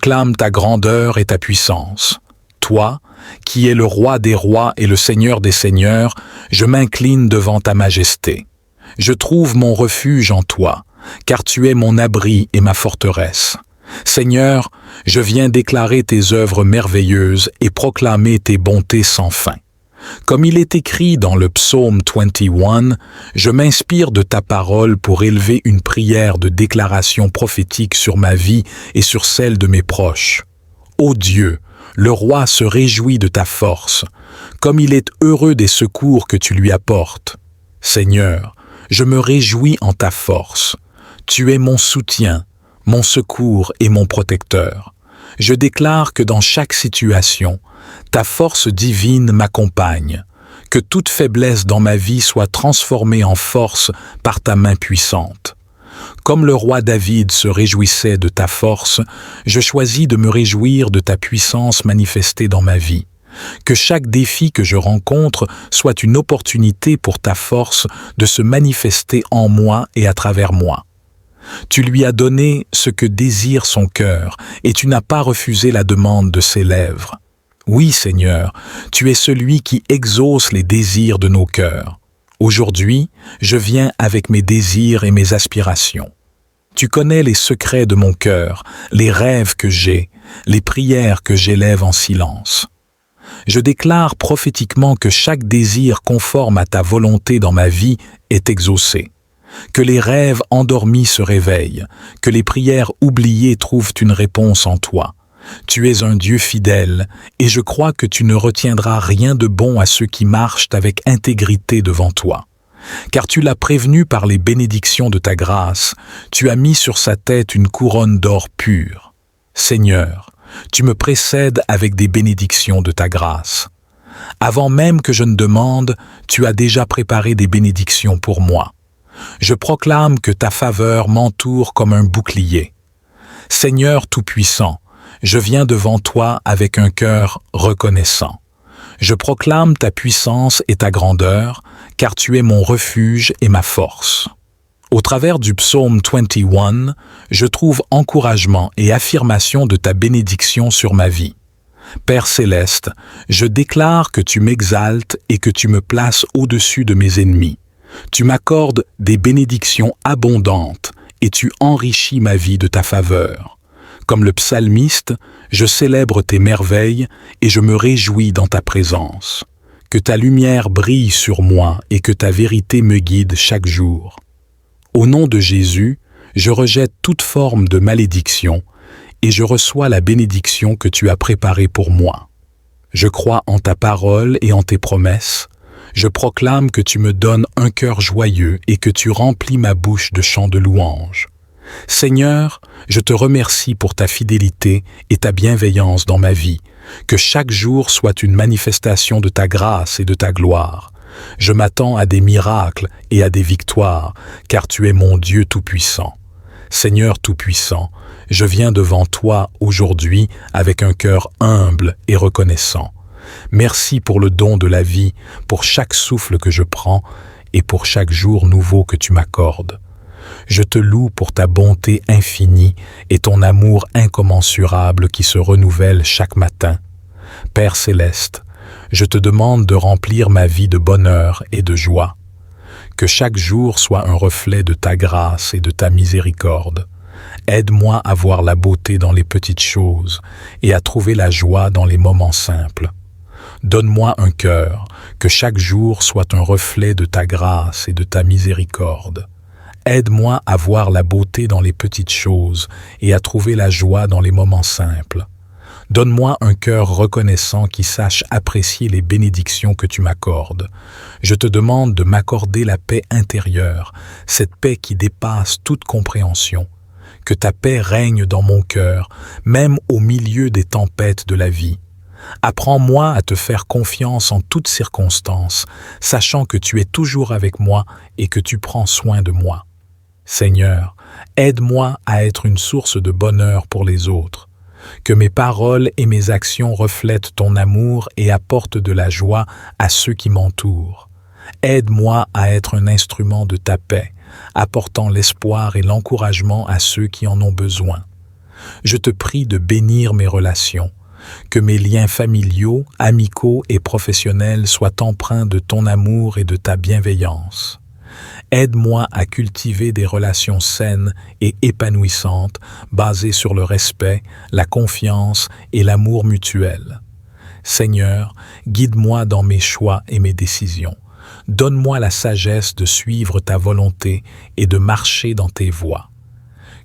Clame ta grandeur et ta puissance. Toi, qui es le roi des rois et le seigneur des seigneurs, je m'incline devant ta majesté. Je trouve mon refuge en toi, car tu es mon abri et ma forteresse. Seigneur, je viens déclarer tes œuvres merveilleuses et proclamer tes bontés sans fin. Comme il est écrit dans le psaume 21, je m'inspire de ta parole pour élever une prière de déclaration prophétique sur ma vie et sur celle de mes proches. Ô Dieu, le roi se réjouit de ta force, comme il est heureux des secours que tu lui apportes. Seigneur, je me réjouis en ta force. Tu es mon soutien, mon secours et mon protecteur. Je déclare que dans chaque situation, ta force divine m'accompagne, que toute faiblesse dans ma vie soit transformée en force par ta main puissante. Comme le roi David se réjouissait de ta force, je choisis de me réjouir de ta puissance manifestée dans ma vie. Que chaque défi que je rencontre soit une opportunité pour ta force de se manifester en moi et à travers moi. Tu lui as donné ce que désire son cœur, et tu n'as pas refusé la demande de ses lèvres. Oui, Seigneur, tu es celui qui exauce les désirs de nos cœurs. Aujourd'hui, je viens avec mes désirs et mes aspirations. Tu connais les secrets de mon cœur, les rêves que j'ai, les prières que j'élève en silence. Je déclare prophétiquement que chaque désir conforme à ta volonté dans ma vie est exaucé. Que les rêves endormis se réveillent, que les prières oubliées trouvent une réponse en toi. Tu es un Dieu fidèle, et je crois que tu ne retiendras rien de bon à ceux qui marchent avec intégrité devant toi. Car tu l'as prévenu par les bénédictions de ta grâce, tu as mis sur sa tête une couronne d'or pur. Seigneur, tu me précèdes avec des bénédictions de ta grâce. Avant même que je ne demande, tu as déjà préparé des bénédictions pour moi. Je proclame que ta faveur m'entoure comme un bouclier. Seigneur Tout-Puissant, je viens devant toi avec un cœur reconnaissant. Je proclame ta puissance et ta grandeur, car tu es mon refuge et ma force. Au travers du psaume 21, je trouve encouragement et affirmation de ta bénédiction sur ma vie. Père céleste, je déclare que tu m'exaltes et que tu me places au-dessus de mes ennemis. Tu m'accordes des bénédictions abondantes et tu enrichis ma vie de ta faveur. Comme le psalmiste, je célèbre tes merveilles et je me réjouis dans ta présence. Que ta lumière brille sur moi et que ta vérité me guide chaque jour. Au nom de Jésus, je rejette toute forme de malédiction et je reçois la bénédiction que tu as préparée pour moi. Je crois en ta parole et en tes promesses. Je proclame que tu me donnes un cœur joyeux et que tu remplis ma bouche de chants de louange. Seigneur, je te remercie pour ta fidélité et ta bienveillance dans ma vie. Que chaque jour soit une manifestation de ta grâce et de ta gloire. Je m'attends à des miracles et à des victoires, car tu es mon Dieu Tout-Puissant. Seigneur Tout-Puissant, je viens devant toi aujourd'hui avec un cœur humble et reconnaissant. Merci pour le don de la vie, pour chaque souffle que je prends et pour chaque jour nouveau que tu m'accordes. Je te loue pour ta bonté infinie et ton amour incommensurable qui se renouvelle chaque matin. Père céleste, je te demande de remplir ma vie de bonheur et de joie. Que chaque jour soit un reflet de ta grâce et de ta miséricorde. Aide-moi à voir la beauté dans les petites choses et à trouver la joie dans les moments simples. Donne-moi un cœur, que chaque jour soit un reflet de ta grâce et de ta miséricorde. Aide-moi à voir la beauté dans les petites choses et à trouver la joie dans les moments simples. Donne-moi un cœur reconnaissant qui sache apprécier les bénédictions que tu m'accordes. Je te demande de m'accorder la paix intérieure, cette paix qui dépasse toute compréhension. Que ta paix règne dans mon cœur, même au milieu des tempêtes de la vie. Apprends-moi à te faire confiance en toutes circonstances, sachant que tu es toujours avec moi et que tu prends soin de moi. Seigneur, aide-moi à être une source de bonheur pour les autres. Que mes paroles et mes actions reflètent ton amour et apportent de la joie à ceux qui m'entourent. Aide-moi à être un instrument de ta paix, apportant l'espoir et l'encouragement à ceux qui en ont besoin. Je te prie de bénir mes relations, que mes liens familiaux, amicaux et professionnels soient empreints de ton amour et de ta bienveillance. Aide-moi à cultiver des relations saines et épanouissantes basées sur le respect, la confiance et l'amour mutuel. Seigneur, guide-moi dans mes choix et mes décisions. Donne-moi la sagesse de suivre ta volonté et de marcher dans tes voies.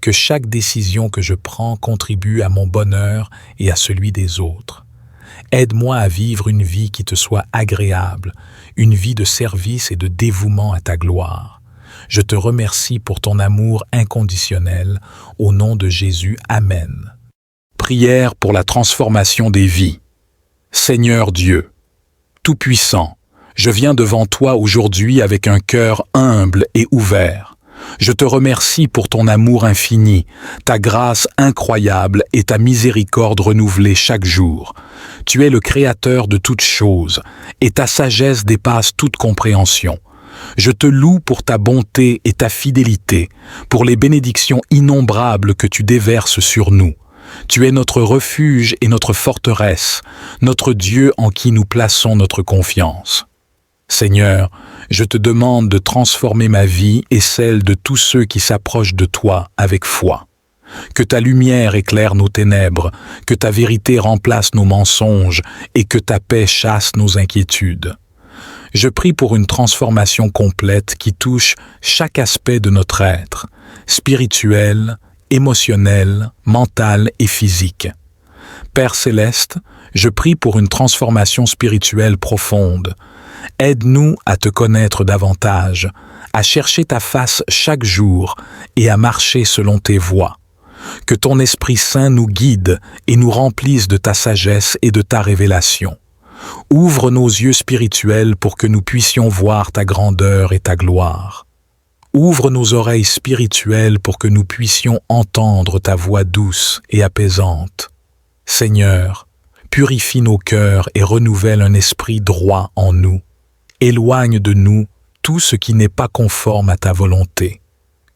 Que chaque décision que je prends contribue à mon bonheur et à celui des autres. Aide-moi à vivre une vie qui te soit agréable, une vie de service et de dévouement à ta gloire. Je te remercie pour ton amour inconditionnel. Au nom de Jésus, Amen. Prière pour la transformation des vies. Seigneur Dieu, Tout-Puissant, je viens devant toi aujourd'hui avec un cœur humble et ouvert. Je te remercie pour ton amour infini, ta grâce incroyable et ta miséricorde renouvelée chaque jour. Tu es le Créateur de toutes choses, et ta sagesse dépasse toute compréhension. Je te loue pour ta bonté et ta fidélité, pour les bénédictions innombrables que tu déverses sur nous. Tu es notre refuge et notre forteresse, notre Dieu en qui nous plaçons notre confiance. Seigneur, je te demande de transformer ma vie et celle de tous ceux qui s'approchent de toi avec foi. Que ta lumière éclaire nos ténèbres, que ta vérité remplace nos mensonges et que ta paix chasse nos inquiétudes. Je prie pour une transformation complète qui touche chaque aspect de notre être, spirituel, émotionnel, mental et physique. Père céleste, je prie pour une transformation spirituelle profonde. Aide-nous à te connaître davantage, à chercher ta face chaque jour et à marcher selon tes voies. Que ton Esprit Saint nous guide et nous remplisse de ta sagesse et de ta révélation. Ouvre nos yeux spirituels pour que nous puissions voir ta grandeur et ta gloire. Ouvre nos oreilles spirituelles pour que nous puissions entendre ta voix douce et apaisante. Seigneur, purifie nos cœurs et renouvelle un esprit droit en nous. Éloigne de nous tout ce qui n'est pas conforme à ta volonté.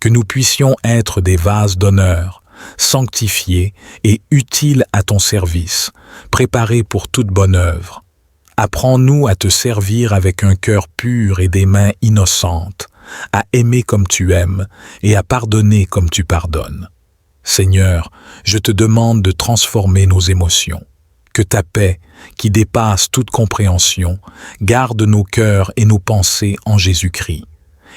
Que nous puissions être des vases d'honneur, sanctifiés et utiles à ton service, préparés pour toute bonne œuvre. Apprends-nous à te servir avec un cœur pur et des mains innocentes, à aimer comme tu aimes et à pardonner comme tu pardonnes. Seigneur, je te demande de transformer nos émotions. Que ta paix, qui dépasse toute compréhension, garde nos cœurs et nos pensées en Jésus-Christ.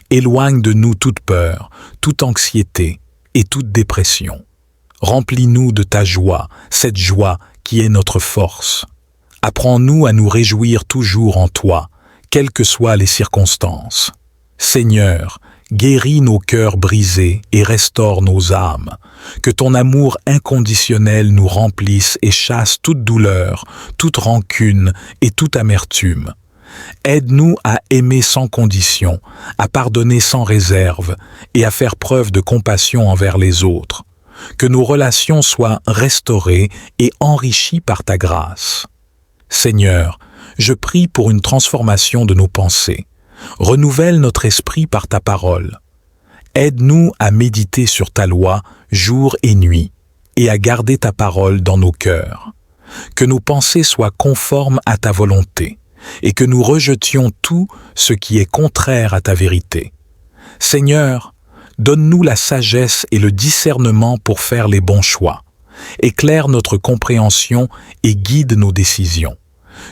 Éloigne de nous toute peur, toute anxiété et toute dépression. Remplis-nous de ta joie, cette joie qui est notre force. Apprends-nous à nous réjouir toujours en toi, quelles que soient les circonstances. Seigneur, guéris nos cœurs brisés et restaure nos âmes. Que ton amour inconditionnel nous remplisse et chasse toute douleur, toute rancune et toute amertume. Aide-nous à aimer sans condition, à pardonner sans réserve et à faire preuve de compassion envers les autres. Que nos relations soient restaurées et enrichies par ta grâce. Seigneur, je prie pour une transformation de nos pensées. Renouvelle notre esprit par ta parole. Aide-nous à méditer sur ta loi jour et nuit et à garder ta parole dans nos cœurs. Que nos pensées soient conformes à ta volonté et que nous rejetions tout ce qui est contraire à ta vérité. Seigneur, donne-nous la sagesse et le discernement pour faire les bons choix. Éclaire notre compréhension et guide nos décisions.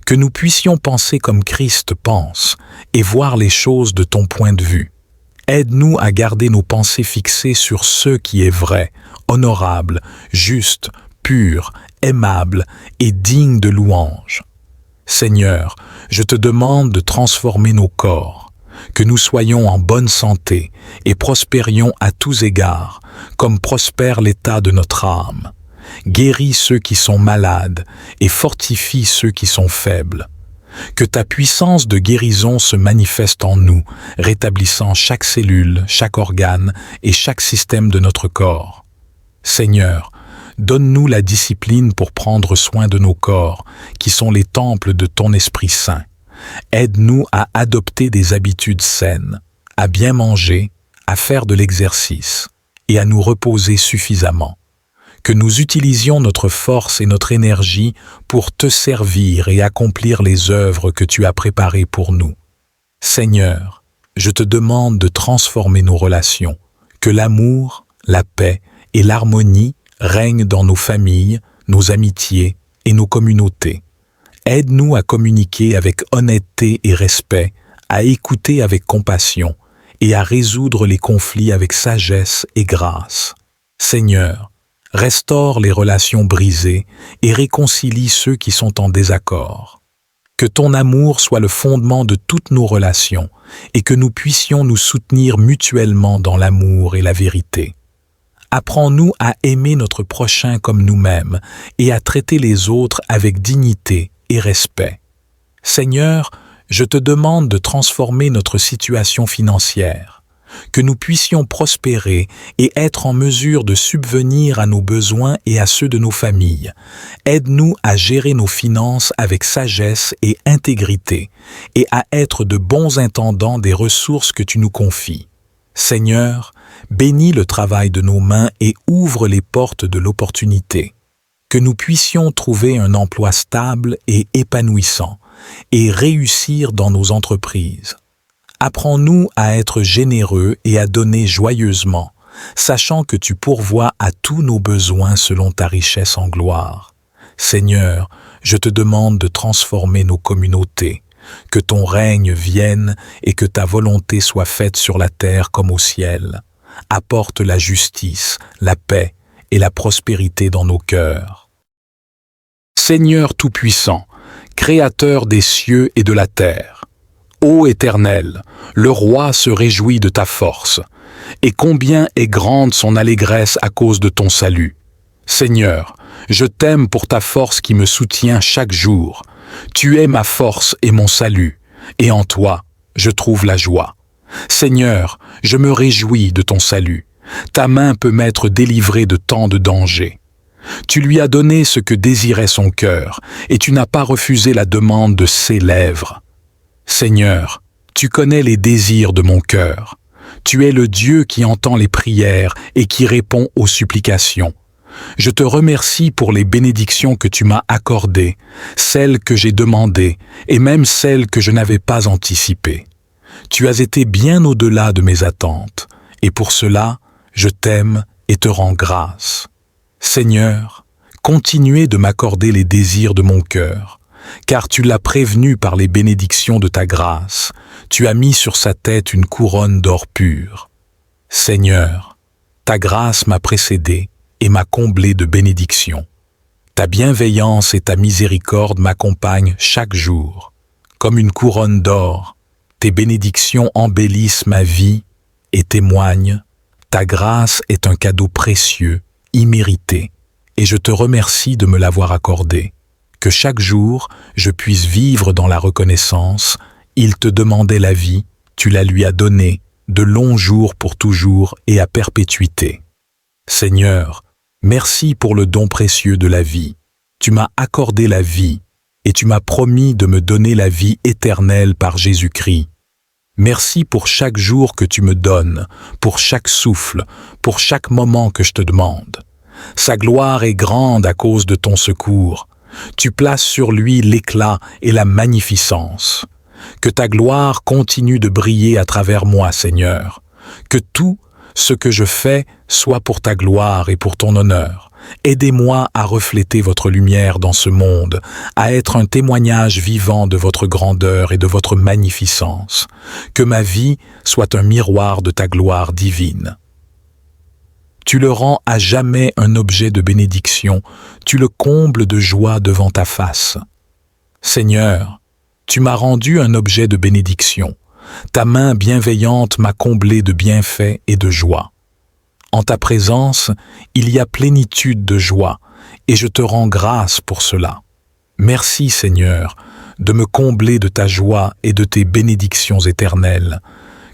Que nous puissions penser comme Christ pense et voir les choses de ton point de vue. Aide-nous à garder nos pensées fixées sur ce qui est vrai, honorable, juste, pur, aimable et digne de louange. Seigneur, je te demande de transformer nos corps, que nous soyons en bonne santé et prospérions à tous égards, comme prospère l'état de notre âme. Guéris ceux qui sont malades et fortifie ceux qui sont faibles. Que ta puissance de guérison se manifeste en nous, rétablissant chaque cellule, chaque organe et chaque système de notre corps. Seigneur, donne-nous la discipline pour prendre soin de nos corps, qui sont les temples de ton Esprit Saint. Aide-nous à adopter des habitudes saines, à bien manger, à faire de l'exercice et à nous reposer suffisamment. que nous utilisions notre force et notre énergie pour te servir et accomplir les œuvres que tu as préparées pour nous. Seigneur, je te demande de transformer nos relations, que l'amour, la paix et l'harmonie règnent dans nos familles, nos amitiés et nos communautés. Aide-nous à communiquer avec honnêteté et respect, à écouter avec compassion et à résoudre les conflits avec sagesse et grâce. Seigneur, restaure les relations brisées et réconcilie ceux qui sont en désaccord. Que ton amour soit le fondement de toutes nos relations et que nous puissions nous soutenir mutuellement dans l'amour et la vérité. Apprends-nous à aimer notre prochain comme nous-mêmes et à traiter les autres avec dignité et respect. Seigneur, je te demande de transformer notre situation financière, que nous puissions prospérer et être en mesure de subvenir à nos besoins et à ceux de nos familles. Aide-nous à gérer nos finances avec sagesse et intégrité et à être de bons intendants des ressources que tu nous confies. Seigneur, bénis le travail de nos mains et ouvre les portes de l'opportunité. Que nous puissions trouver un emploi stable et épanouissant et réussir dans nos entreprises. Apprends-nous à être généreux et à donner joyeusement, sachant que tu pourvois à tous nos besoins selon ta richesse en gloire. Seigneur, je te demande de transformer nos communautés, que ton règne vienne et que ta volonté soit faite sur la terre comme au ciel. Apporte la justice, la paix et la prospérité dans nos cœurs. Seigneur Tout-Puissant, Créateur des cieux et de la terre, ô Éternel, le roi se réjouit de ta force, et combien est grande son allégresse à cause de ton salut. Seigneur, je t'aime pour ta force qui me soutient chaque jour. Tu es ma force et mon salut, et en toi, je trouve la joie. Seigneur, je me réjouis de ton salut. Ta main peut m'être délivrée de tant de dangers. Tu lui as donné ce que désirait son cœur, et tu n'as pas refusé la demande de ses lèvres. Seigneur, tu connais les désirs de mon cœur. Tu es le Dieu qui entend les prières et qui répond aux supplications. Je te remercie pour les bénédictions que tu m'as accordées, celles que j'ai demandées et même celles que je n'avais pas anticipées. Tu as été bien au-delà de mes attentes, et pour cela, je t'aime et te rends grâce. Seigneur, continuez de m'accorder les désirs de mon cœur, car tu l'as prévenu par les bénédictions de ta grâce. Tu as mis sur sa tête une couronne d'or pur. Seigneur, ta grâce m'a précédé et m'a comblé de bénédictions. Ta bienveillance et ta miséricorde m'accompagnent chaque jour. Comme une couronne d'or, tes bénédictions embellissent ma vie et témoignent. Ta grâce est un cadeau précieux, immérité, et je te remercie de me l'avoir accordé. Que chaque jour, je puisse vivre dans la reconnaissance. Il te demandait la vie, tu la lui as donnée, de longs jours pour toujours et à perpétuité. Seigneur, merci pour le don précieux de la vie. Tu m'as accordé la vie, et tu m'as promis de me donner la vie éternelle par Jésus-Christ. Merci pour chaque jour que tu me donnes, pour chaque souffle, pour chaque moment que je te demande. Sa gloire est grande à cause de ton secours. Tu places sur lui l'éclat et la magnificence. Que ta gloire continue de briller à travers moi, Seigneur. Que tout ce que je fais soit pour ta gloire et pour ton honneur. Aidez-moi à refléter votre lumière dans ce monde, à être un témoignage vivant de votre grandeur et de votre magnificence. Que ma vie soit un miroir de ta gloire divine. Tu le rends à jamais un objet de bénédiction, tu le combles de joie devant ta face. Seigneur, tu m'as rendu un objet de bénédiction. Ta main bienveillante m'a comblé de bienfaits et de joie. En ta présence, il y a plénitude de joie, et je te rends grâce pour cela. Merci, Seigneur, de me combler de ta joie et de tes bénédictions éternelles.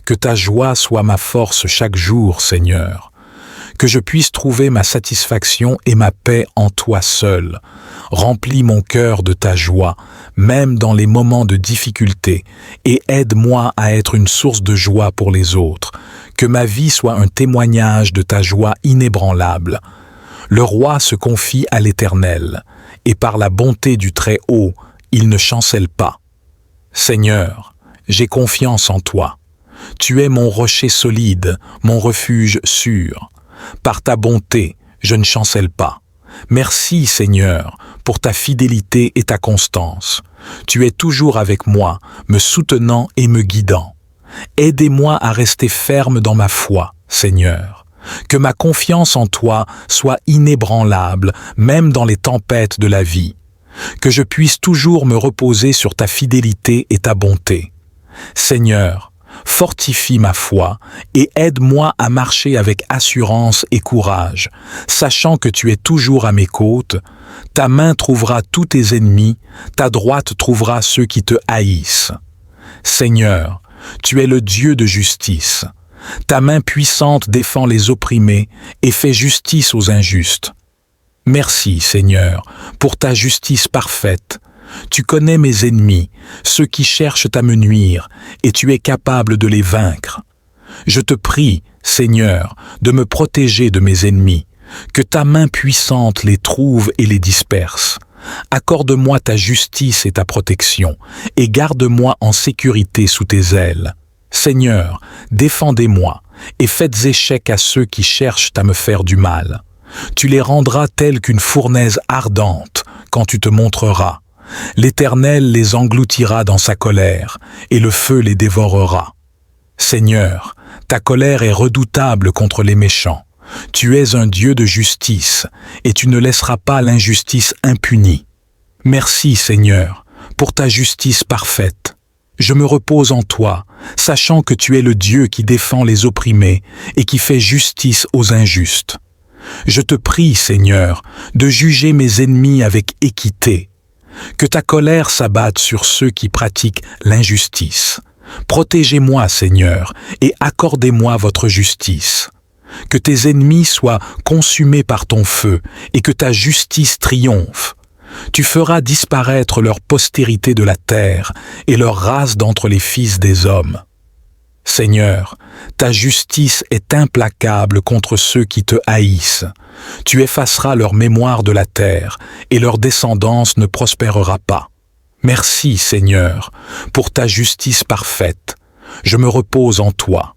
Que ta joie soit ma force chaque jour, Seigneur. Que je puisse trouver ma satisfaction et ma paix en toi seul. Remplis mon cœur de ta joie, même dans les moments de difficulté, et aide-moi à être une source de joie pour les autres. Que ma vie soit un témoignage de ta joie inébranlable. Le roi se confie à l'Éternel, et par la bonté du Très-Haut, il ne chancelle pas. Seigneur, j'ai confiance en toi. Tu es mon rocher solide, mon refuge sûr. Par ta bonté, je ne chancelle pas. Merci, Seigneur, pour ta fidélité et ta constance. Tu es toujours avec moi, me soutenant et me guidant. Aidez-moi à rester ferme dans ma foi, Seigneur. Que ma confiance en toi soit inébranlable, même dans les tempêtes de la vie. Que je puisse toujours me reposer sur ta fidélité et ta bonté. Seigneur, fortifie ma foi et aide-moi à marcher avec assurance et courage, sachant que tu es toujours à mes côtes. Ta main trouvera tous tes ennemis, ta droite trouvera ceux qui te haïssent. Seigneur, tu es le Dieu de justice. Ta main puissante défend les opprimés et fait justice aux injustes. Merci, Seigneur, pour ta justice parfaite. Tu connais mes ennemis, ceux qui cherchent à me nuire, et tu es capable de les vaincre. Je te prie, Seigneur, de me protéger de mes ennemis, que ta main puissante les trouve et les disperse. Accorde-moi ta justice et ta protection, et garde-moi en sécurité sous tes ailes. Seigneur, défendez-moi, et faites échec à ceux qui cherchent à me faire du mal. Tu les rendras tels qu'une fournaise ardente quand tu te montreras. L'Éternel les engloutira dans sa colère, et le feu les dévorera. Seigneur, ta colère est redoutable contre les méchants. Tu es un Dieu de justice, et tu ne laisseras pas l'injustice impunie. Merci, Seigneur, pour ta justice parfaite. Je me repose en toi, sachant que tu es le Dieu qui défend les opprimés et qui fait justice aux injustes. Je te prie, Seigneur, de juger mes ennemis avec équité. Que ta colère s'abatte sur ceux qui pratiquent l'injustice. Protégez-moi, Seigneur, et accordez-moi votre justice. Que tes ennemis soient consumés par ton feu et que ta justice triomphe. Tu feras disparaître leur postérité de la terre et leur race d'entre les fils des hommes. Seigneur, ta justice est implacable contre ceux qui te haïssent. Tu effaceras leur mémoire de la terre, et leur descendance ne prospérera pas. Merci, Seigneur, pour ta justice parfaite. Je me repose en toi.